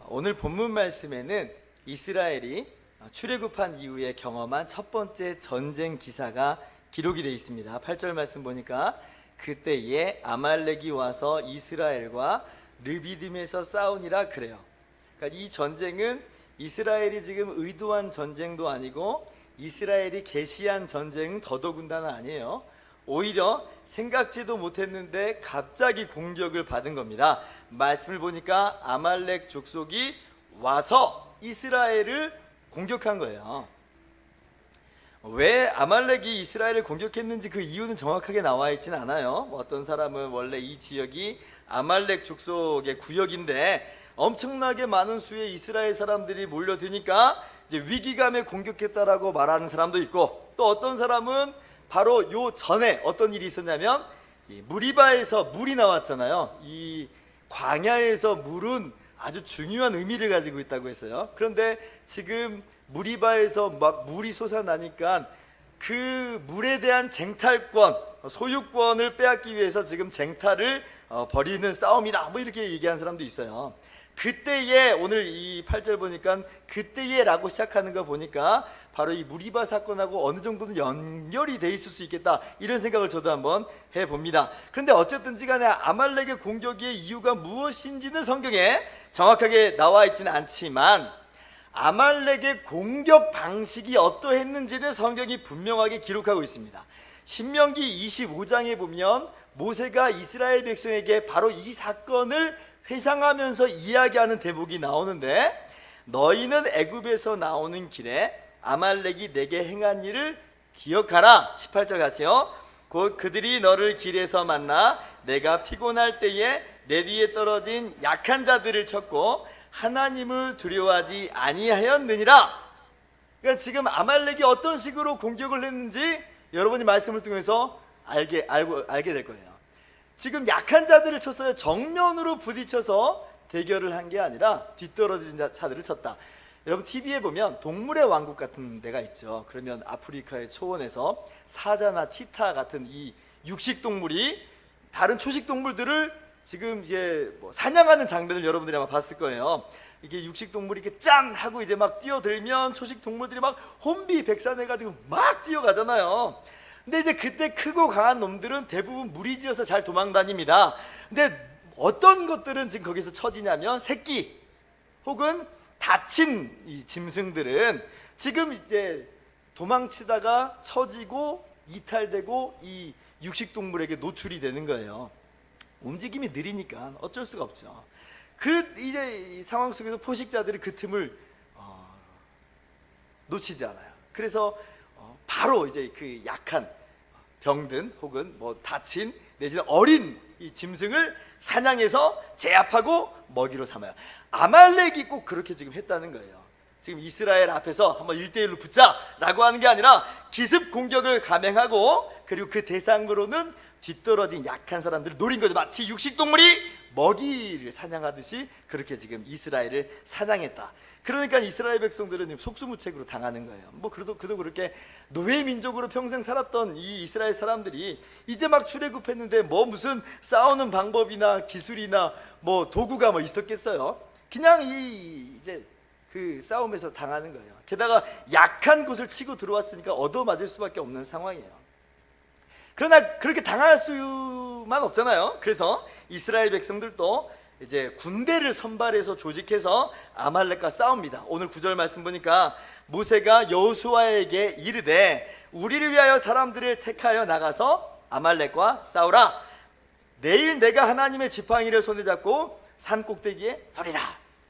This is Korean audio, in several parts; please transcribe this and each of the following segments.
오늘 본문 말씀에는 이스라엘이 출애굽한 이후에 경험한 첫 번째 전쟁 기사가 기록이 되어 있습니다. 8절 말씀 보니까 그때에 아말렉이 와서 이스라엘과 르비딤에서 싸우니라 그래요. 그러니까 이 전쟁은 이스라엘이 지금 의도한 전쟁도 아니고 이스라엘이 개시한 전쟁은 더더군다나 아니에요. 오히려 생각지도 못했는데 갑자기 공격을 받은 겁니다. 말씀을 보니까 아말렉 족속이 와서 이스라엘을 공격한 거예요. 왜 아말렉이 이스라엘을 공격했는지 그 이유는 정확하게 나와 있지는 않아요. 어떤 사람은 원래 이 지역이 아말렉 족속의 구역인데 엄청나게 많은 수의 이스라엘 사람들이 몰려드니까 이제 위기감에 공격했다라고 말하는 사람도 있고, 또 어떤 사람은 바로 요 전에 어떤 일이 있었냐면 무리바에서 물이 나왔잖아요. 이 광야에서 물은 아주 중요한 의미를 가지고 있다고 했어요. 그런데 지금 무리바에서 막 물이 솟아나니까 그 물에 대한 쟁탈권, 소유권을 빼앗기 위해서 지금 쟁탈을 벌이는 싸움이다, 뭐 이렇게 얘기하는 사람도 있어요. 그때에, 오늘 이 8절 보니까 그때에 라고 시작하는 거 보니까 바로 이 무리바 사건하고 어느 정도는 연결이 돼 있을 수 있겠다, 이런 생각을 저도 한번 해봅니다. 그런데 어쨌든지 간에 아말렉의 공격의 이유가 무엇인지는 성경에 정확하게 나와 있지는 않지만 아말렉의 공격 방식이 어떠했는지는 성경이 분명하게 기록하고 있습니다. 신명기 25장에 보면 모세가 이스라엘 백성에게 바로 이 사건을 회상하면서 이야기하는 대목이 나오는데, 너희는 애굽에서 나오는 길에 아말렉이 내게 행한 일을 기억하라. 18절 같이요. 곧 그들이 너를 길에서 만나 내가 피곤할 때에 내 뒤에 떨어진 약한 자들을 쳤고 하나님을 두려워하지 아니하였느니라. 그러니까 지금 아말렉이 어떤 식으로 공격을 했는지 여러분이 말씀을 통해서 알게 될 거예요. 지금 약한 자들을 쳤어요. 정면으로 부딪혀서 대결을 한 게 아니라 뒤떨어진 자들을 쳤다. 여러분 TV에 보면 동물의 왕국 같은 데가 있죠. 그러면 아프리카의 초원에서 사자나 치타 같은 이 육식 동물이 다른 초식 동물들을 지금 이제 사냥하는 장면을 여러분들이 아마 봤을 거예요. 이게 육식 동물이 이렇게 짠 하고 이제 막 뛰어들면 초식 동물들이 막 혼비백산해가지고 막 뛰어가잖아요. 근데 이제 그때 크고 강한 놈들은 대부분 무리지어서 잘 도망다닙니다. 근데 어떤 것들은 지금 거기서 처지냐면 새끼 혹은 다친 이 짐승들은 지금 이제 도망치다가 처지고 이탈되고 이 육식동물에게 노출이 되는 거예요. 움직임이 느리니까 어쩔 수가 없죠. 이제 이 상황 속에서 포식자들이 그 틈을 놓치지 않아요. 그래서 바로 이제 그 약한 병든 혹은 다친 내지는 어린 이 짐승을 사냥해서 제압하고 먹이로 삼아요. 아말렉이 꼭 그렇게 지금 했다는 거예요. 지금 이스라엘 앞에서 한번 1대1로 붙자라고 하는 게 아니라 기습 공격을 감행하고, 그리고 그 대상으로는 뒤떨어진 약한 사람들을 노린 거죠. 마치 육식동물이 먹이를 사냥하듯이 그렇게 지금 이스라엘을 사냥했다. 그러니까 이스라엘 백성들은 속수무책으로 당하는 거예요. 그래도 그렇게 노예 민족으로 평생 살았던 이 이스라엘 사람들이 이제 막 출애굽했는데 무슨 싸우는 방법이나 기술이나 도구가 있었겠어요? 그냥 이제 그 싸움에서 당하는 거예요. 게다가 약한 곳을 치고 들어왔으니까 얻어맞을 수밖에 없는 상황이에요. 그러나 그렇게 당할 수만 없잖아요. 그래서 이스라엘 백성들도 이제 군대를 선발해서 조직해서 아말렉과 싸웁니다. 오늘 9절 말씀 보니까 모세가 여호수아에게 이르되 우리를 위하여 사람들을 택하여 나가서 아말렉과 싸우라. 내일 내가 하나님의 지팡이를 손에 잡고 산 꼭대기에 서리라.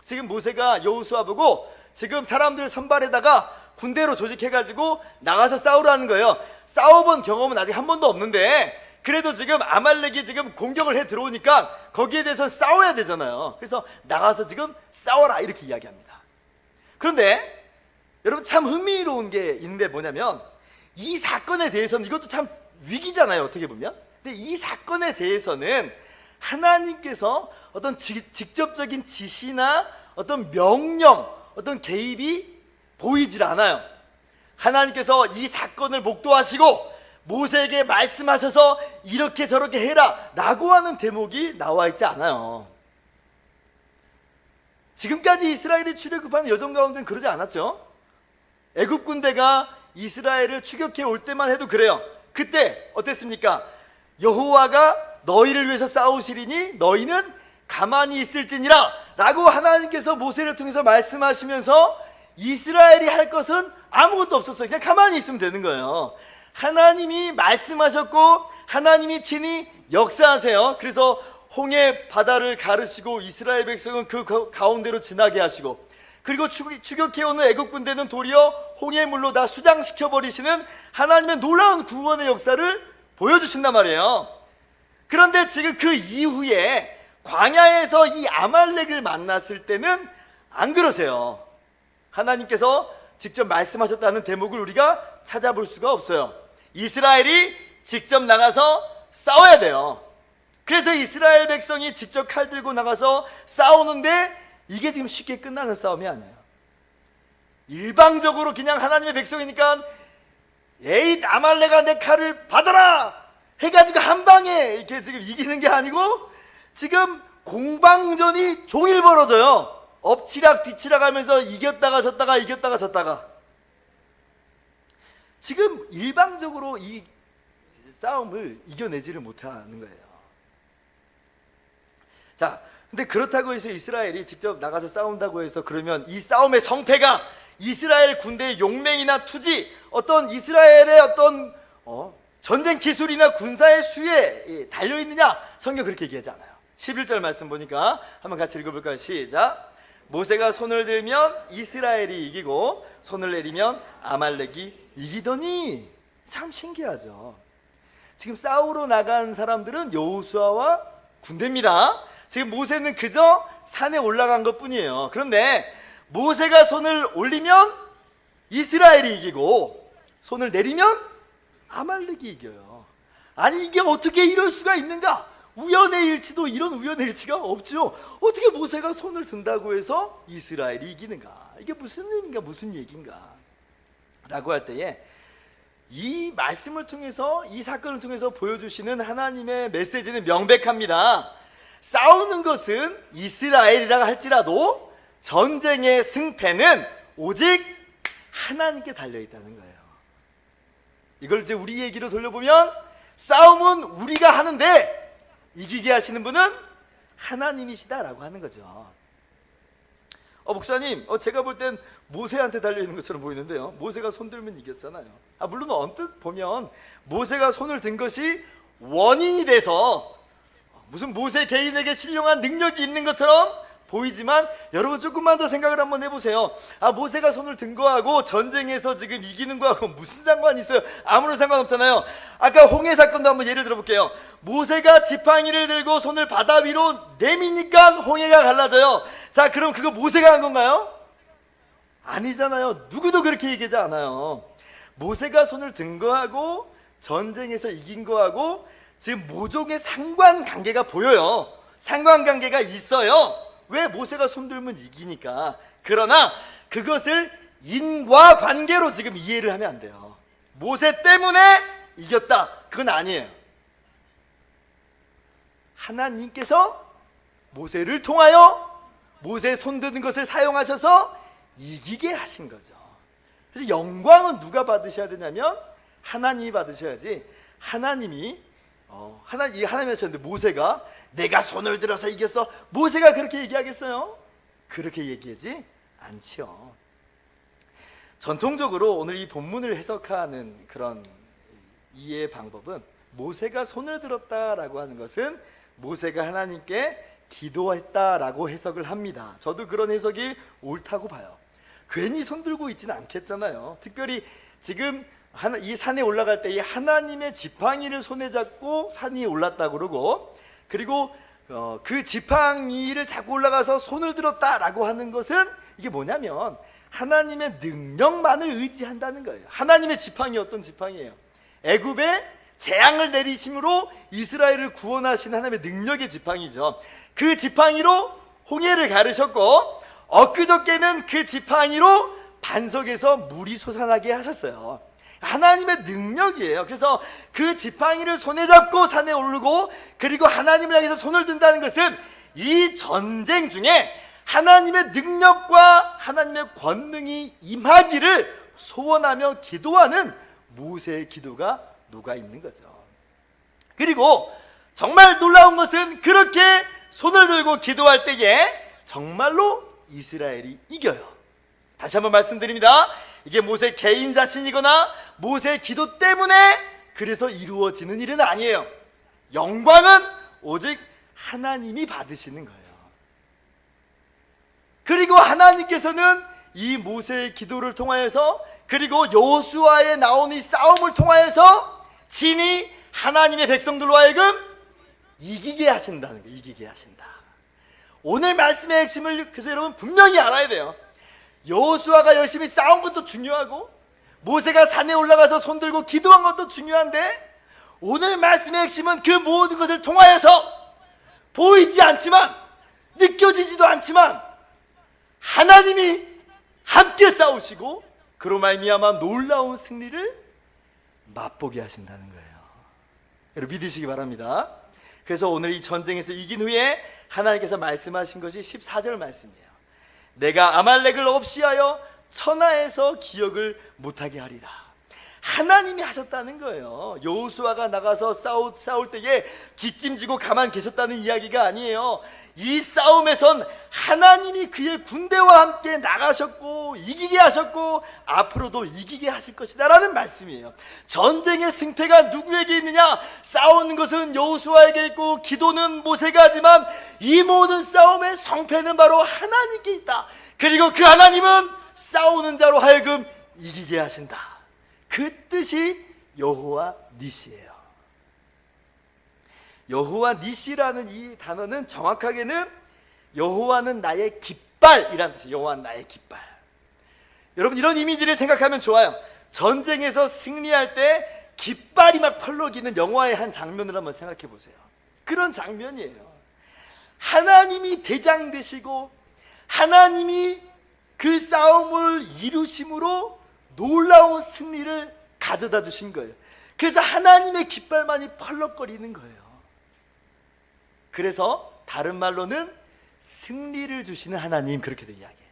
지금 모세가 여호수아 보고 지금 사람들을 선발에다가 군대로 조직해가지고 나가서 싸우라는 거예요. 싸워본 경험은 아직 한 번도 없는데 그래도 지금 아말렉이 지금 공격을 해 들어오니까 거기에 대해서 싸워야 되잖아요. 그래서 나가서 지금 싸워라 이렇게 이야기합니다. 그런데 여러분 참 흥미로운 게 있는데 뭐냐면 이 사건에 대해서는, 이것도 참 위기잖아요 어떻게 보면. 근데 이 사건에 대해서는 하나님께서 어떤 직접적인 지시나 어떤 명령, 어떤 개입이 보이질 않아요. 하나님께서 이 사건을 목도하시고 모세에게 말씀하셔서 이렇게 저렇게 해라 라고 하는 대목이 나와 있지 않아요. 지금까지 이스라엘이 출애굽하는 여정 가운데는 그러지 않았죠. 애굽 군대가 이스라엘을 추격해 올 때만 해도 그래요. 그때 어땠습니까? 여호와가 너희를 위해서 싸우시리니 너희는 가만히 있을지니라 라고 하나님께서 모세를 통해서 말씀하시면서 이스라엘이 할 것은 아무것도 없었어요. 그냥 가만히 있으면 되는 거예요. 하나님이 말씀하셨고 하나님이 친히 역사하세요. 그래서 홍해 바다를 가르시고 이스라엘 백성은 그 가운데로 지나게 하시고, 그리고 추격해오는 애국 군대는 도리어 홍해물로 다 수장시켜버리시는 하나님의 놀라운 구원의 역사를 보여주신단 말이에요. 그런데 지금 그 이후에 광야에서 이 아말렉을 만났을 때는 안 그러세요. 하나님께서 직접 말씀하셨다는 대목을 우리가 찾아볼 수가 없어요. 이스라엘이 직접 나가서 싸워야 돼요. 그래서 이스라엘 백성이 직접 칼 들고 나가서 싸우는데 이게 지금 쉽게 끝나는 싸움이 아니에요. 일방적으로 그냥 하나님의 백성이니까 에이 아말렉아 내 칼을 받아라 해가지고 한 방에 이렇게 지금 이기는 게 아니고 지금 공방전이 종일 벌어져요. 엎치락 뒤치락 하면서 이겼다가 졌다가 이겼다가 졌다가, 지금 일방적으로 이 싸움을 이겨내지를 못하는 거예요. 자, 근데 그렇다고 해서 이스라엘이 직접 나가서 싸운다고 해서 그러면 이 싸움의 성패가 이스라엘 군대의 용맹이나 투지, 어떤 이스라엘의 어떤 전쟁 기술이나 군사의 수에 달려있느냐? 성경 그렇게 얘기하지 않아요. 11절 말씀 보니까 한번 같이 읽어볼까요? 시작. 모세가 손을 들면 이스라엘이 이기고 손을 내리면 아말렉이 이기더니. 참 신기하죠. 지금 싸우러 나간 사람들은 여호수아와 군대입니다. 지금 모세는 그저 산에 올라간 것 뿐이에요. 그런데 모세가 손을 올리면 이스라엘이 이기고 손을 내리면 아말렉이 이겨요. 아니 이게 어떻게 이럴 수가 있는가? 우연의 일치도 이런 우연의 일치가 없죠. 어떻게 모세가 손을 든다고 해서 이스라엘이 이기는가? 이게 무슨 일인가, 무슨 얘기인가? 라고 할 때에 이 말씀을 통해서, 이 사건을 통해서 보여주시는 하나님의 메시지는 명백합니다. 싸우는 것은 이스라엘이라 할지라도 전쟁의 승패는 오직 하나님께 달려있다는 거예요. 이걸 이제 우리 얘기로 돌려보면 싸움은 우리가 하는데 이기게 하시는 분은 하나님이시다라고 하는 거죠. 목사님, 제가 볼 땐 모세한테 달려있는 것처럼 보이는데요. 모세가 손 들면 이겼잖아요. 물론 언뜻 보면 모세가 손을 든 것이 원인이 돼서 무슨 모세 개인에게 신령한 능력이 있는 것처럼 보이지만, 여러분 조금만 더 생각을 한번 해보세요. 모세가 손을 든 거하고 전쟁에서 지금 이기는 거하고 무슨 상관이 있어요? 아무런 상관없잖아요. 아까 홍해 사건도 한번 예를 들어볼게요. 모세가 지팡이를 들고 손을 바다 위로 내미니까 홍해가 갈라져요. 자, 그럼 그거 모세가 한 건가요? 아니잖아요. 누구도 그렇게 얘기하지 않아요. 모세가 손을 든 거하고 전쟁에서 이긴 거하고 지금 모종의 상관관계가 보여요. 상관관계가 있어요. 왜? 모세가 손들면 이기니까. 그러나 그것을 인과관계로 지금 이해를 하면 안 돼요. 모세 때문에 이겼다, 그건 아니에요. 하나님께서 모세를 통하여 모세 손드는 것을 사용하셔서 이기게 하신 거죠. 그래서 영광은 누가 받으셔야 되냐면 하나님이 받으셔야지. 하나님이 하나님이 하셨는데 모세가 내가 손을 들어서 이겼어, 모세가 그렇게 얘기하겠어요? 그렇게 얘기하지 않지요. 전통적으로 오늘 이 본문을 해석하는 그런 이해의 방법은 모세가 손을 들었다라고 하는 것은 모세가 하나님께 기도했다라고 해석을 합니다. 저도 그런 해석이 옳다고 봐요. 괜히 손 들고 있지는 않겠잖아요. 특별히 지금 이 산에 올라갈 때 이 하나님의 지팡이를 손에 잡고 산 위에 올랐다고 그러고, 그리고 그 지팡이를 잡고 올라가서 손을 들었다라고 하는 것은 이게 뭐냐면 하나님의 능력만을 의지한다는 거예요. 하나님의 지팡이 어떤 지팡이예요? 애굽에 재앙을 내리심으로 이스라엘을 구원하신 하나님의 능력의 지팡이죠. 그 지팡이로 홍해를 가르셨고 엊그저께는 그 지팡이로 반석에서 물이 솟아나게 하셨어요. 하나님의 능력이에요. 그래서 그 지팡이를 손에 잡고 산에 오르고 그리고 하나님을 향해서 손을 든다는 것은 이 전쟁 중에 하나님의 능력과 하나님의 권능이 임하기를 소원하며 기도하는 모세의 기도가 녹아 있는 거죠. 그리고 정말 놀라운 것은 그렇게 손을 들고 기도할 때에 정말로 이스라엘이 이겨요. 다시 한번 말씀드립니다. 이게 모세 개인 자신이거나 모세의 기도 때문에 그래서 이루어지는 일은 아니에요. 영광은 오직 하나님이 받으시는 거예요. 그리고 하나님께서는 이 모세의 기도를 통하여서, 그리고 여호수아에 나오는 이 싸움을 통하여서 진히 하나님의 백성들로 하여금 이기게 하신다는 거예요. 이기게 하신다. 오늘 말씀의 핵심을 그래서 여러분 분명히 알아야 돼요. 여호수아가 열심히 싸운 것도 중요하고 모세가 산에 올라가서 손 들고 기도한 것도 중요한데, 오늘 말씀의 핵심은 그 모든 것을 통하여서 보이지 않지만, 느껴지지도 않지만 하나님이 함께 싸우시고 그로 말미암아 놀라운 승리를 맛보게 하신다는 거예요. 여러분 믿으시기 바랍니다. 그래서 오늘 이 전쟁에서 이긴 후에 하나님께서 말씀하신 것이 14절 말씀이에요. 내가 아말렉을 없이하여 천하에서 기억을 못하게 하리라. 하나님이 하셨다는 거예요. 여호수아가 나가서 싸울 때에 뒷짐지고 가만 계셨다는 이야기가 아니에요. 이 싸움에선 하나님이 그의 군대와 함께 나가셨고 이기게 하셨고 앞으로도 이기게 하실 것이다 라는 말씀이에요. 전쟁의 승패가 누구에게 있느냐? 싸우는 것은 여호수아에게 있고 기도는 모세가 하지만 이 모든 싸움의 성패는 바로 하나님께 있다. 그리고 그 하나님은 싸우는 자로 하여금 이기게 하신다. 그 뜻이 여호와 니시예요. 여호와 니시라는 이 단어는 정확하게는 여호와는 나의 깃발이라는 뜻이에요. 여호와는 나의 깃발. 여러분 이런 이미지를 생각하면 좋아요. 전쟁에서 승리할 때 깃발이 막 펄럭이는 영화의 한 장면을 한번 생각해 보세요. 그런 장면이에요. 하나님이 대장 되시고 하나님이 그 싸움을 이루심으로 놀라운 승리를 가져다 주신 거예요. 그래서 하나님의 깃발만이 펄럭거리는 거예요. 그래서 다른 말로는 승리를 주시는 하나님, 그렇게도 이야기해요.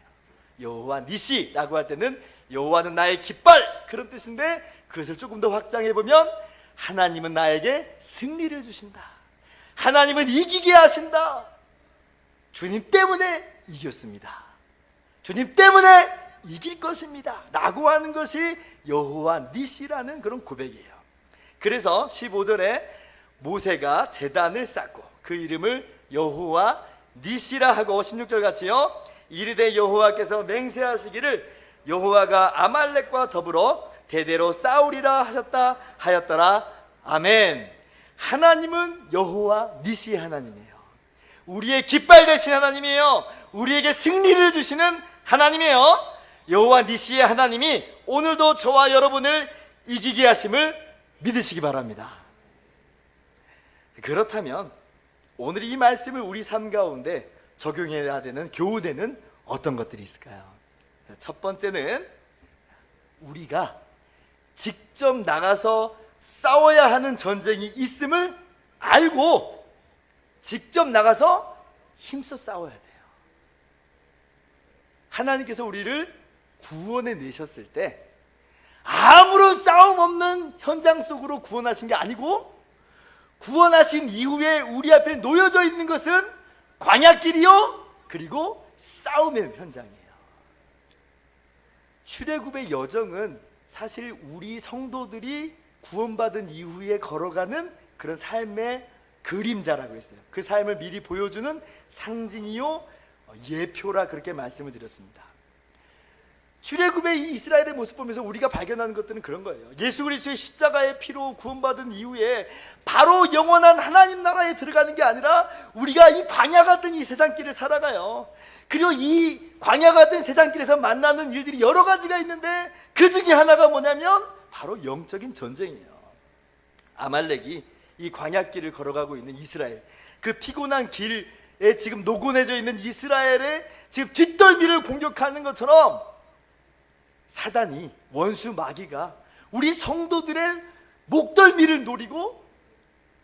여호와 니시라고 할 때는 여호와는 나의 깃발, 그런 뜻인데 그것을 조금 더 확장해 보면 하나님은 나에게 승리를 주신다. 하나님은 이기게 하신다. 주님 때문에 이겼습니다. 주님 때문에 이길 것입니다 라고 하는 것이 여호와 니시라는 그런 고백이에요. 그래서 15절에 모세가 제단을 쌓고 그 이름을 여호와 니시라 하고 16절 같이요, 이르되 여호와께서 맹세하시기를 여호와가 아말렉과 더불어 대대로 싸우리라 하셨다 하였더라. 아멘. 하나님은 여호와 니시 하나님이에요. 우리의 깃발 되신 하나님이에요. 우리에게 승리를 주시는 하나님이에요. 여호와 니시의 하나님이 오늘도 저와 여러분을 이기게 하심을 믿으시기 바랍니다. 그렇다면 오늘 이 말씀을 우리 삶 가운데 적용해야 되는, 교훈에는 어떤 것들이 있을까요? 첫 번째는 우리가 직접 나가서 싸워야 하는 전쟁이 있음을 알고 직접 나가서 힘써 싸워야 돼요. 하나님께서 우리를 구원해 내셨을 때 아무런 싸움 없는 현장 속으로 구원하신 게 아니고, 구원하신 이후에 우리 앞에 놓여져 있는 것은 광야길이요 그리고 싸움의 현장이에요. 출애굽의 여정은 사실 우리 성도들이 구원받은 이후에 걸어가는 그런 삶의 그림자라고 했어요. 그 삶을 미리 보여주는 상징이요 예표라 그렇게 말씀을 드렸습니다. 출애굽의 이 이스라엘의 모습 보면서 우리가 발견하는 것들은 그런 거예요. 예수 그리스도의 십자가의 피로 구원받은 이후에 바로 영원한 하나님 나라에 들어가는 게 아니라 우리가 이 광야 같은 이 세상길을 살아가요. 그리고 이 광야 같은 세상길에서 만나는 일들이 여러 가지가 있는데 그 중에 하나가 뭐냐면 바로 영적인 전쟁이에요. 아말렉이 이 광야길을 걸어가고 있는 이스라엘, 그 피곤한 길에 지금 노곤해져 있는 이스라엘의 지금 뒷덜미를 공격하는 것처럼 사단이, 원수 마귀가 우리 성도들의 목덜미를 노리고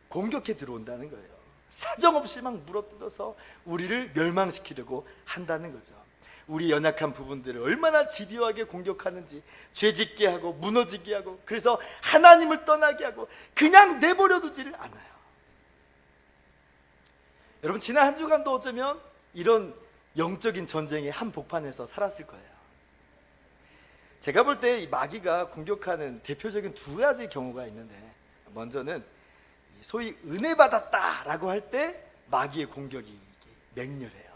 공격해 들어온다는 거예요. 사정없이 막 물어뜯어서 우리를 멸망시키려고 한다는 거죠. 우리 연약한 부분들을 얼마나 집요하게 공격하는지, 죄짓게 하고 무너지게 하고, 그래서 하나님을 떠나게 하고 그냥 내버려 두지를 않아요. 여러분, 지난 한 주간도 어쩌면 이런 영적인 전쟁의 한복판에서 살았을 거예요. 제가 볼 때 이 마귀가 공격하는 대표적인 두 가지 경우가 있는데, 먼저는 소위 은혜 받았다라고 할 때 마귀의 공격이 맹렬해요.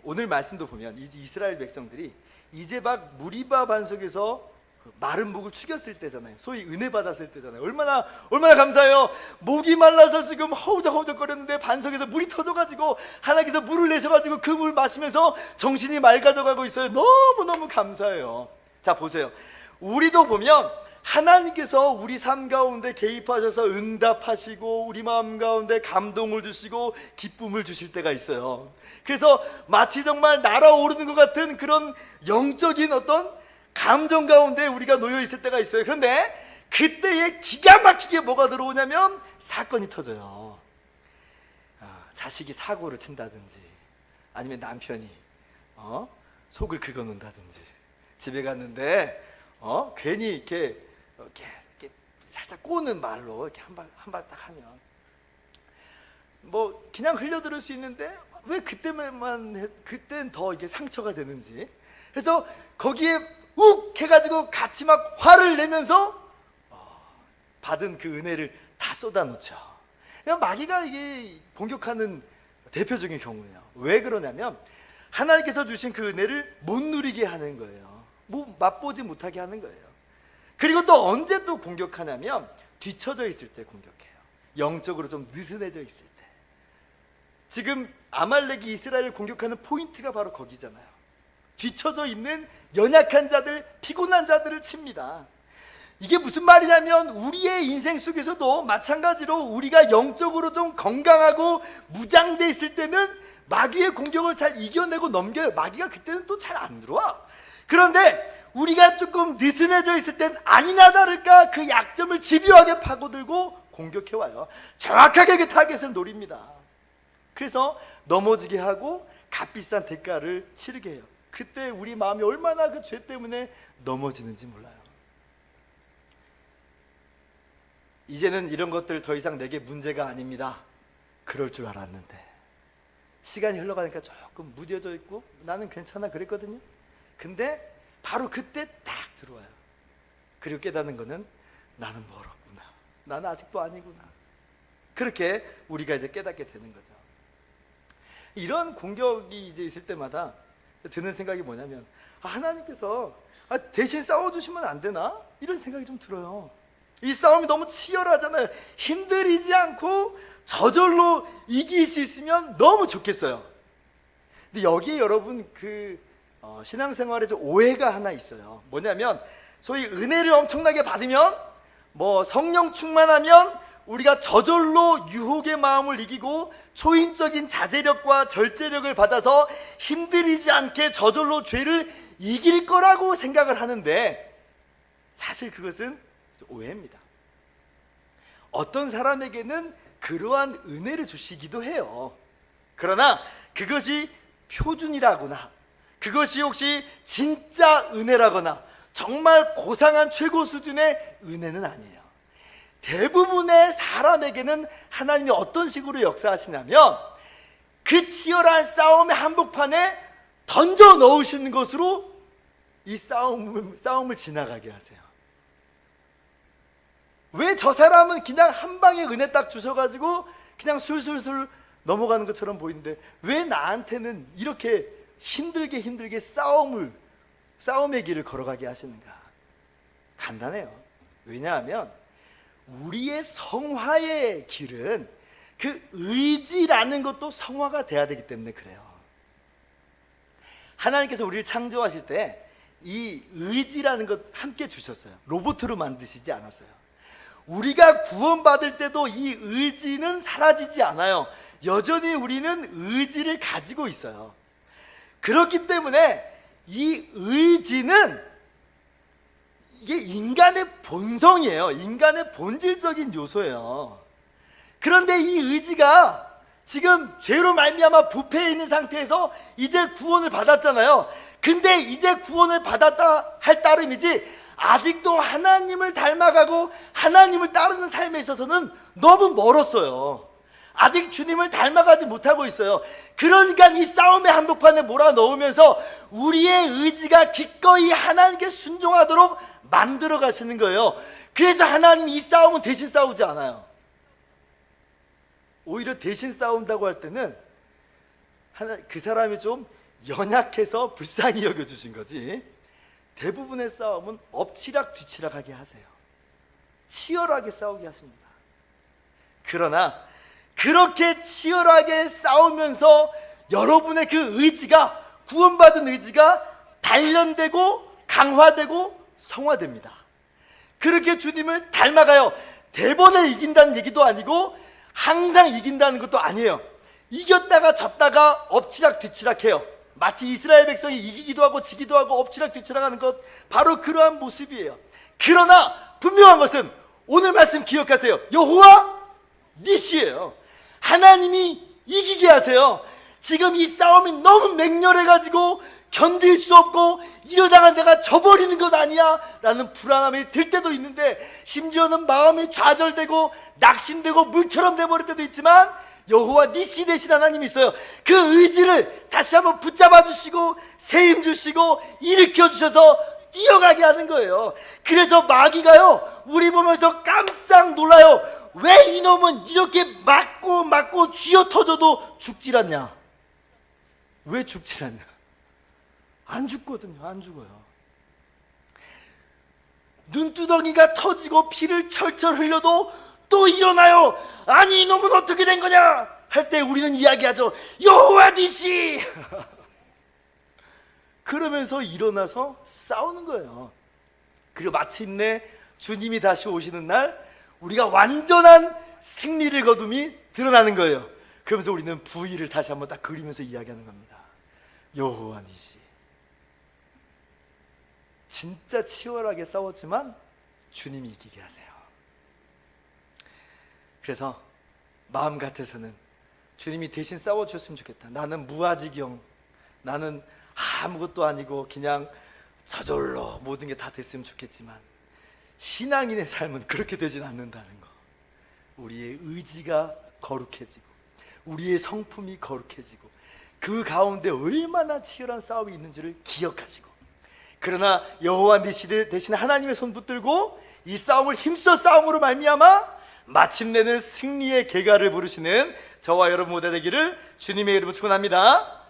오늘 말씀도 보면 이스라엘 백성들이 이제 막 무리바 반석에서 마른 목을 축였을 때잖아요. 소위 은혜 받았을 때잖아요. 얼마나 감사해요. 목이 말라서 지금 허우적허우적거렸는데 반석에서 물이 터져가지고 하나님께서 물을 내셔가지고 그 물 마시면서 정신이 맑아져가고 있어요. 너무너무 감사해요. 자, 보세요. 우리도 보면 하나님께서 우리 삶 가운데 개입하셔서 응답하시고 우리 마음 가운데 감동을 주시고 기쁨을 주실 때가 있어요. 그래서 마치 정말 날아오르는 것 같은 그런 영적인 어떤 감정 가운데 우리가 놓여 있을 때가 있어요. 그런데 그때에 기가 막히게 뭐가 들어오냐면 사건이 터져요. 자식이 사고를 친다든지, 아니면 남편이 속을 긁어놓는다든지, 집에 갔는데 괜히 이렇게 살짝 꼬는 말로 이렇게 한 발 딱 하면 뭐 그냥 흘려들을 수 있는데 왜 그때는 더 이게 상처가 되는지, 그래서 거기에 욱 해가지고 같이 막 화를 내면서 받은 그 은혜를 다 쏟아놓죠. 마귀가 이게 공격하는 대표적인 경우예요. 왜 그러냐면 하나님께서 주신 그 은혜를 못 누리게 하는 거예요. 맛보지 못하게 하는 거예요. 그리고 또 언제 또 공격하냐면 뒤처져 있을 때 공격해요. 영적으로 좀 느슨해져 있을 때. 지금 아말렉이 이스라엘을 공격하는 포인트가 바로 거기잖아요. 뒤처져 있는 연약한 자들, 피곤한 자들을 칩니다. 이게 무슨 말이냐면 우리의 인생 속에서도 마찬가지로 우리가 영적으로 좀 건강하고 무장돼 있을 때는 마귀의 공격을 잘 이겨내고 넘겨요. 마귀가 그때는 또 잘 안 들어와. 그런데 우리가 조금 느슨해져 있을 땐 아니나 다를까 그 약점을 집요하게 파고들고 공격해와요. 정확하게 그 타겟을 노립니다. 그래서 넘어지게 하고 값비싼 대가를 치르게 해요. 그때 우리 마음이 얼마나 그 죄 때문에 넘어지는지 몰라요. 이제는 이런 것들 더 이상 내게 문제가 아닙니다. 그럴 줄 알았는데 시간이 흘러가니까 조금 무뎌져 있고 나는 괜찮아 그랬거든요. 근데 바로 그때 딱 들어와요. 그리고 깨닫는 거는 나는 멀었구나, 나는 아직도 아니구나. 그렇게 우리가 이제 깨닫게 되는 거죠. 이런 공격이 이제 있을 때마다 드는 생각이 뭐냐면 하나님께서 대신 싸워주시면 안 되나? 이런 생각이 좀 들어요. 이 싸움이 너무 치열하잖아요. 힘들이지 않고 저절로 이길 수 있으면 너무 좋겠어요. 근데 여기에 여러분 신앙생활에 좀 오해가 하나 있어요. 뭐냐면 소위 은혜를 엄청나게 받으면 성령 충만하면 우리가 저절로 유혹의 마음을 이기고 초인적인 자제력과 절제력을 받아서 힘들이지 않게 저절로 죄를 이길 거라고 생각을 하는데 사실 그것은 오해입니다. 어떤 사람에게는 그러한 은혜를 주시기도 해요. 그러나 그것이 표준이라거나 그것이 혹시 진짜 은혜라거나 정말 고상한 최고 수준의 은혜는 아니에요. 대부분의 사람에게는 하나님이 어떤 식으로 역사하시냐면 그 치열한 싸움의 한복판에 던져 넣으시는 것으로 이 싸움을 지나가게 하세요. 왜 저 사람은 그냥 한 방에 은혜 딱 주셔가지고 그냥 술술술 넘어가는 것처럼 보이는데 왜 나한테는 이렇게 힘들게 싸움의 길을 걸어가게 하시는가? 간단해요. 왜냐하면 우리의 성화의 길은 그 의지라는 것도 성화가 돼야 되기 때문에 그래요. 하나님께서 우리를 창조하실 때 이 의지라는 것 함께 주셨어요. 로봇으로 만드시지 않았어요. 우리가 구원받을 때도 이 의지는 사라지지 않아요. 여전히 우리는 의지를 가지고 있어요. 그렇기 때문에 이 의지는 이게 인간의 본성이에요. 인간의 본질적인 요소예요. 그런데 이 의지가 지금 죄로 말미암아 부패해 있는 상태에서 이제 구원을 받았잖아요. 근데 이제 구원을 받았다 할 따름이지 아직도 하나님을 닮아가고 하나님을 따르는 삶에 있어서는 너무 멀었어요. 아직 주님을 닮아가지 못하고 있어요. 그러니까 이 싸움의 한복판에 몰아넣으면서 우리의 의지가 기꺼이 하나님께 순종하도록 만들어 가시는 거예요. 그래서 하나님이 이 싸움은 대신 싸우지 않아요. 오히려 대신 싸운다고 할 때는 그 사람이 좀 연약해서 불쌍히 여겨주신 거지, 대부분의 싸움은 엎치락 뒤치락하게 하세요. 치열하게 싸우게 하십니다. 그러나 그렇게 치열하게 싸우면서 여러분의 그 의지가, 구원받은 의지가 단련되고 강화되고 성화됩니다. 그렇게 주님을 닮아가요. 대번에 이긴다는 얘기도 아니고 항상 이긴다는 것도 아니에요. 이겼다가 졌다가 엎치락 뒤치락해요. 마치 이스라엘 백성이 이기기도 하고 지기도 하고 엎치락 뒤치락하는 것, 바로 그러한 모습이에요. 그러나 분명한 것은 오늘 말씀 기억하세요. 여호와 니시예요. 하나님이 이기게 하세요. 지금 이 싸움이 너무 맹렬해가지고 견딜 수 없고 이러다가 내가 져버리는 것 아니야 라는 불안함이 들 때도 있는데, 심지어는 마음이 좌절되고 낙심되고 물처럼 돼버릴 때도 있지만 여호와 니시 되신 하나님이 있어요. 그 의지를 다시 한번 붙잡아 주시고 세임 주시고 일으켜 주셔서 뛰어가게 하는 거예요. 그래서 마귀가요, 우리 보면서 깜짝 놀라요. 왜 이놈은 이렇게 맞고 쥐어 터져도 죽질 않냐? 왜 죽질 않냐? 안 죽거든요. 안 죽어요. 눈두덩이가 터지고 피를 철철 흘려도 또 일어나요. 아니 이놈은 어떻게 된 거냐 할 때 우리는 이야기하죠. 여호와 니시. 그러면서 일어나서 싸우는 거예요. 그리고 마침내 주님이 다시 오시는 날 우리가 완전한 승리를 거둠이 드러나는 거예요. 그러면서 우리는 부위를 다시 한번 딱 그리면서 이야기하는 겁니다. 여호와 니시. 진짜 치열하게 싸웠지만 주님이 이기게 하세요. 그래서 마음 같아서는 주님이 대신 싸워주셨으면 좋겠다. 나는 무아지경, 나는 아무것도 아니고 그냥 저절로 모든 게 다 됐으면 좋겠지만 신앙인의 삶은 그렇게 되진 않는다는 거. 우리의 의지가 거룩해지고 우리의 성품이 거룩해지고 그 가운데 얼마나 치열한 싸움이 있는지를 기억하시고, 그러나 여호와 니시 대신 하나님의 손 붙들고 이 싸움을 힘써 싸움으로 말미암아 마침내는 승리의 계가를 부르시는 저와 여러분 모두 되기를 주님의 이름으로 축원합니다.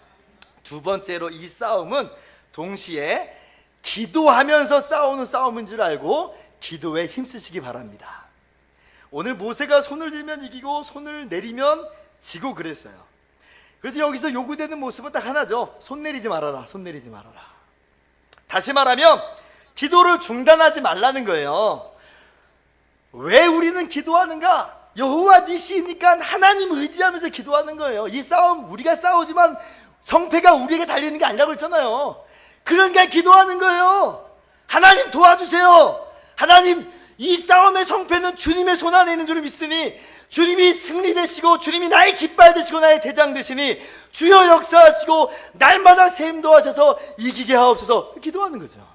두 번째로, 이 싸움은 동시에 기도하면서 싸우는 싸움인 줄 알고 기도에 힘쓰시기 바랍니다. 오늘 모세가 손을 들면 이기고 손을 내리면 지고 그랬어요. 그래서 여기서 요구되는 모습은 딱 하나죠. 손 내리지 말아라. 손 내리지 말아라. 다시 말하면 기도를 중단하지 말라는 거예요. 왜 우리는 기도하는가? 여호와 니시니까 하나님 의지하면서 기도하는 거예요. 이 싸움 우리가 싸우지만 성패가 우리에게 달리는 게 아니라고 했잖아요. 그러니까 기도하는 거예요. 하나님 도와주세요. 하나님, 이 싸움의 성패는 주님의 손 안에 있는 줄 믿으니 주님이 승리 되시고 주님이 나의 깃발 되시고 나의 대장 되시니 주여 역사하시고 날마다 세임도 하셔서 이기게 하옵소서. 기도하는 거죠.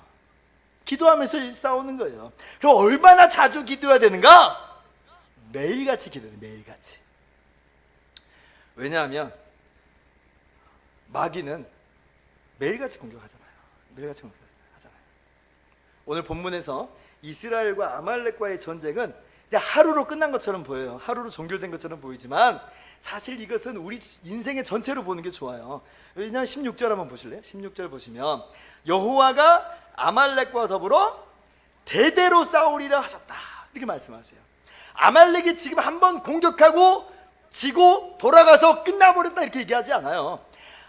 기도하면서 싸우는 거예요. 그럼 얼마나 자주 기도해야 되는가? 매일같이 기도해요. 매일같이. 왜냐하면 마귀는 매일같이 공격하잖아요. 매일같이 공격하잖아요. 오늘 본문에서 이스라엘과 아말렉과의 전쟁은 그냥 하루로 끝난 것처럼 보여요. 하루로 종결된 것처럼 보이지만 사실 이것은 우리 인생의 전체로 보는 게 좋아요. 왜냐하면 16절 한번 보실래요? 16절 보시면 여호와가 아말렉과 더불어 대대로 싸우리라 하셨다, 이렇게 말씀하세요. 아말렉이 지금 한번 공격하고 지고 돌아가서 끝나버렸다 이렇게 얘기하지 않아요.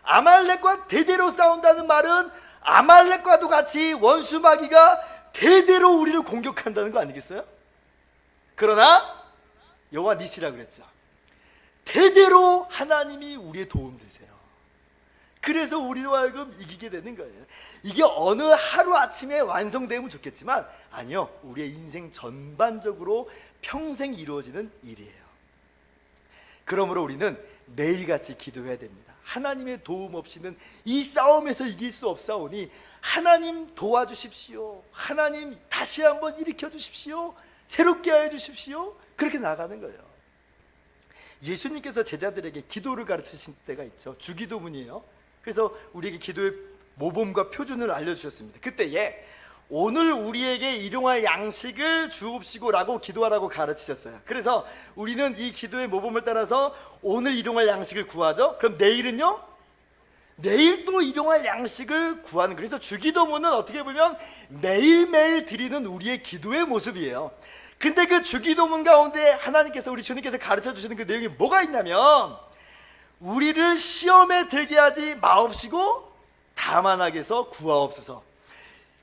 아말렉과 대대로 싸운다는 말은 아말렉과도 같이 원수 마귀가 대대로 우리를 공격한다는 거 아니겠어요? 그러나 여호와 니시라 그랬죠. 대대로 하나님이 우리의 도움 되세요. 그래서 우리로 하여금 이기게 되는 거예요. 이게 어느 하루아침에 완성되면 좋겠지만 아니요, 우리의 인생 전반적으로 평생 이루어지는 일이에요. 그러므로 우리는 매일같이 기도해야 됩니다. 하나님의 도움 없이는 이 싸움에서 이길 수 없사오니 하나님 도와주십시오. 하나님 다시 한번 일으켜 주십시오. 새롭게 하여 주십시오. 그렇게 나가는 거예요. 예수님께서 제자들에게 기도를 가르치신 때가 있죠. 주기도문이에요. 그래서 우리에게 기도의 모범과 표준을 알려주셨습니다. 그때에 오늘 우리에게 일용할 양식을 주옵시고 라고 기도하라고 가르치셨어요. 그래서 우리는 이 기도의 모범을 따라서 오늘 일용할 양식을 구하죠. 그럼 내일은요? 내일 또 일용할 양식을 구하는 거예요. 그래서 주기도문은 어떻게 보면 매일매일 드리는 우리의 기도의 모습이에요. 근데 그 주기도문 가운데 하나님께서, 우리 주님께서 가르쳐 주시는 그 내용이 뭐가 있냐면, 우리를 시험에 들게 하지 마옵시고 다만 악에서 구하옵소서.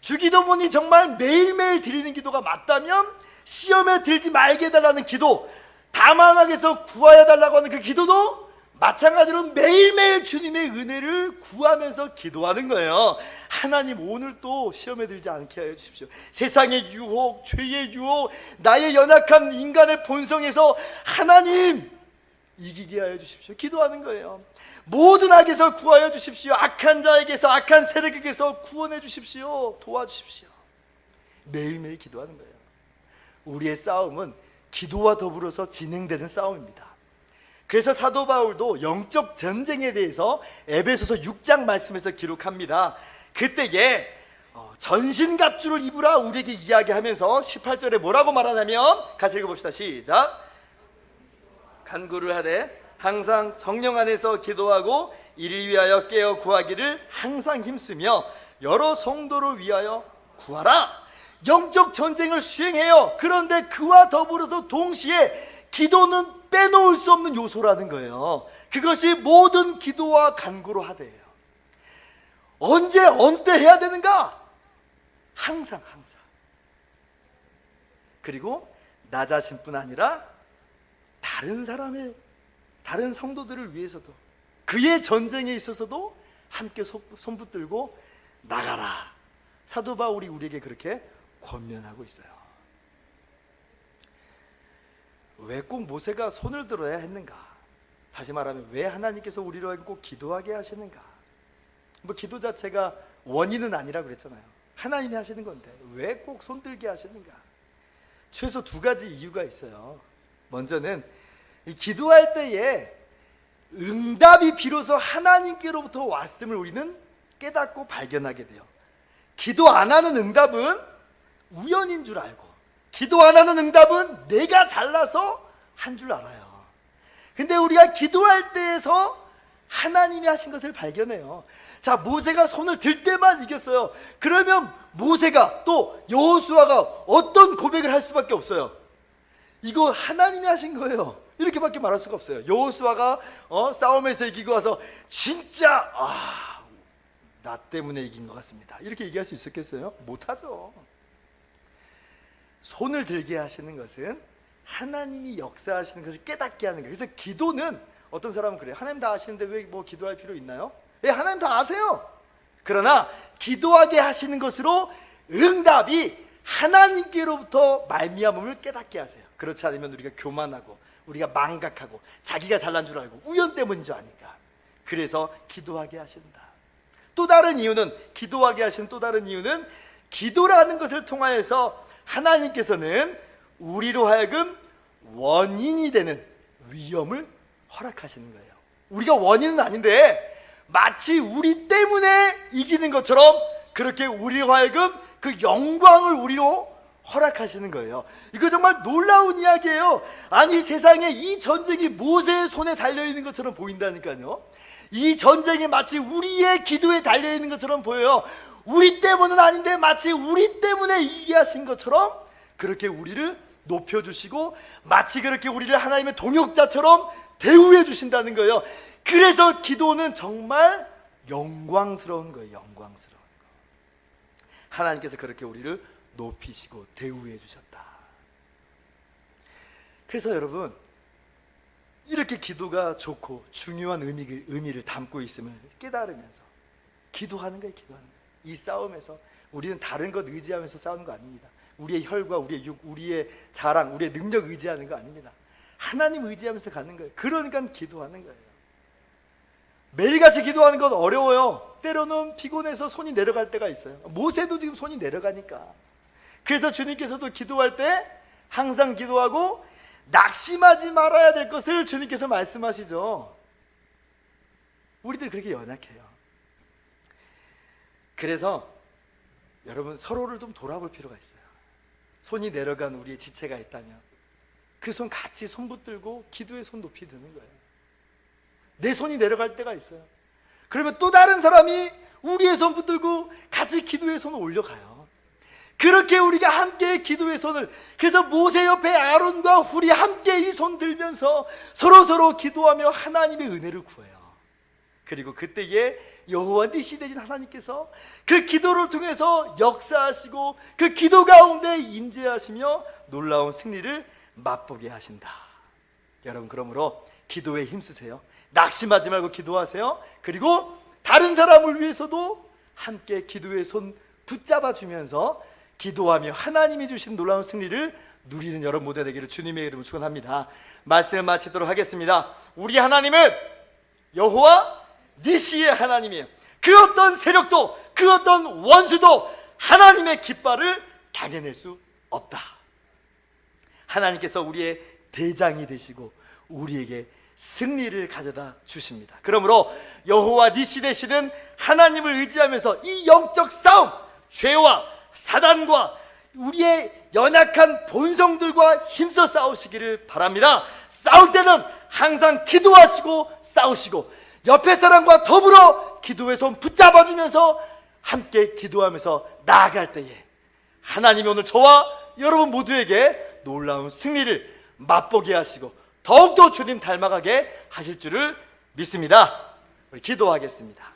주기도문이 정말 매일매일 드리는 기도가 맞다면 시험에 들지 말게 해달라는 기도, 다만 악에서 구하여 달라고 하는 그 기도도 마찬가지로 매일매일 주님의 은혜를 구하면서 기도하는 거예요. 하나님 오늘 또 시험에 들지 않게 하여 주십시오. 세상의 유혹, 죄의 유혹, 나의 연약한 인간의 본성에서 하나님 이기게 하여 주십시오. 기도하는 거예요. 모든 악에서 구하여 주십시오. 악한 자에게서, 악한 세력에게서 구원해 주십시오. 도와주십시오. 매일매일 기도하는 거예요. 우리의 싸움은 기도와 더불어서 진행되는 싸움입니다. 그래서 사도 바울도 영적 전쟁에 대해서 에베소서 6장 말씀에서 기록합니다. 그때에 전신갑주를 입으라 우리에게 이야기하면서 18절에 뭐라고 말하냐면, 같이 읽어봅시다. 시작. 간구를 하되 항상 성령 안에서 기도하고 이를 위하여 깨어 구하기를 항상 힘쓰며 여러 성도를 위하여 구하라. 영적 전쟁을 수행해요. 그런데 그와 더불어서 동시에 기도는 빼놓을 수 없는 요소라는 거예요. 그것이 모든 기도와 간구로 하되요. 언제 언때 해야 되는가? 항상. 그리고 나 자신뿐 아니라 다른 성도들을 위해서도, 그의 전쟁에 있어서도 함께 손붙들고 나가라. 사도 바울이 우리에게 그렇게 권면하고 있어요. 왜 꼭 모세가 손을 들어야 했는가? 다시 말하면 왜 하나님께서 우리로 하여금 꼭 기도하게 하시는가? 뭐 기도 자체가 원인은 아니라 그랬잖아요. 하나님이 하시는 건데 왜 꼭 손들게 하시는가? 최소 두 가지 이유가 있어요. 먼저는 이 기도할 때에 응답이 비로소 하나님께로부터 왔음을 우리는 깨닫고 발견하게 돼요. 기도 안 하는 응답은 우연인 줄 알고, 기도 안 하는 응답은 내가 잘나서 한 줄 알아요. 근데 우리가 기도할 때에서 하나님이 하신 것을 발견해요. 자, 모세가 손을 들 때만 이겼어요. 그러면 모세가 또 여호수아가 어떤 고백을 할 수밖에 없어요? 이거 하나님이 하신 거예요. 이렇게밖에 말할 수가 없어요. 여호수아가 싸움에서 이기고 와서 진짜 나 때문에 이긴 것 같습니다, 이렇게 얘기할 수 있었겠어요? 못하죠. 손을 들게 하시는 것은 하나님이 역사하시는 것을 깨닫게 하는 거예요. 그래서 기도는, 어떤 사람은 그래요. 하나님 다 아시는데 왜 뭐 기도할 필요 있나요? 예, 하나님 다 아세요. 그러나 기도하게 하시는 것으로 응답이 하나님께로부터 말미암음을 깨닫게 하세요. 그렇지 않으면 우리가 교만하고, 우리가 망각하고, 자기가 잘난 줄 알고 우연 때문인 줄 아니까. 그래서 기도하게 하신다. 또 다른 이유는, 기도하게 하시는 또 다른 이유는, 기도라는 것을 통하여서 하나님께서는 우리로 하여금 원인이 되는 위험을 허락하시는 거예요. 우리가 원인은 아닌데 마치 우리 때문에 이기는 것처럼 그렇게 우리로 하여금 그 영광을 우리로 허락하시는 거예요. 이거 정말 놀라운 이야기예요. 아니, 세상에 이 전쟁이 모세의 손에 달려있는 것처럼 보인다니까요. 이 전쟁이 마치 우리의 기도에 달려있는 것처럼 보여요. 우리 때문은 아닌데 마치 우리 때문에 이기게 하신 것처럼 그렇게 우리를 높여주시고, 마치 그렇게 우리를 하나님의 동역자처럼 대우해 주신다는 거예요. 그래서 기도는 정말 영광스러운 거예요. 영광스러운 거. 하나님께서 그렇게 우리를 높이시고 대우해 주셨다. 그래서 여러분, 이렇게 기도가 좋고 중요한 의미를 담고 있음을 깨달으면서 기도하는 거예요. 기도하는 거예요. 이 싸움에서 우리는 다른 것 의지하면서 싸우는 거 아닙니다. 우리의 혈과 우리의 육, 우리의 자랑, 우리의 능력 의지하는 거 아닙니다. 하나님 의지하면서 가는 거예요. 그러니까 기도하는 거예요. 매일같이 기도하는 건 어려워요. 때로는 피곤해서 손이 내려갈 때가 있어요. 모세도 지금 손이 내려가니까. 그래서 주님께서도 기도할 때 항상 기도하고 낙심하지 말아야 될 것을 주님께서 말씀하시죠. 우리들 그렇게 연약해요. 그래서 여러분 서로를 좀 돌아볼 필요가 있어요. 손이 내려간 우리의 지체가 있다면 그 손 같이 손 붙들고 기도의 손 높이 드는 거예요. 내 손이 내려갈 때가 있어요. 그러면 또 다른 사람이 우리의 손 붙들고 같이 기도의 손을 올려가요. 그렇게 우리가 함께 기도의 손을, 그래서 모세 옆에 아론과 훌이 함께 이 손 들면서 서로 기도하며 하나님의 은혜를 구해요. 그리고 그때에 여호와 니시 되신 하나님께서 그 기도를 통해서 역사하시고 그 기도 가운데 임재하시며 놀라운 승리를 맛보게 하신다. 여러분, 그러므로 기도에 힘쓰세요. 낙심하지 말고 기도하세요. 그리고 다른 사람을 위해서도 함께 기도의 손 붙잡아 주면서 기도하며 하나님이 주신 놀라운 승리를 누리는 여러분 모두 되기를 주님의 이름으로 축원합니다. 말씀을 마치도록 하겠습니다. 우리 하나님은 여호와 니시의 하나님이에요. 그 어떤 세력도 그 어떤 원수도 하나님의 깃발을 당해낼 수 없다. 하나님께서 우리의 대장이 되시고 우리에게 승리를 가져다 주십니다. 그러므로 여호와 니시 되시는 하나님을 의지하면서 이 영적 싸움, 죄와 사단과 우리의 연약한 본성들과 힘써 싸우시기를 바랍니다. 싸울 때는 항상 기도하시고 싸우시고 옆에 사람과 더불어 기도의 손 붙잡아주면서 함께 기도하면서 나아갈 때에 하나님이 오늘 저와 여러분 모두에게 놀라운 승리를 맛보게 하시고 더욱더 주님 닮아가게 하실 줄을 믿습니다. 우리 기도하겠습니다.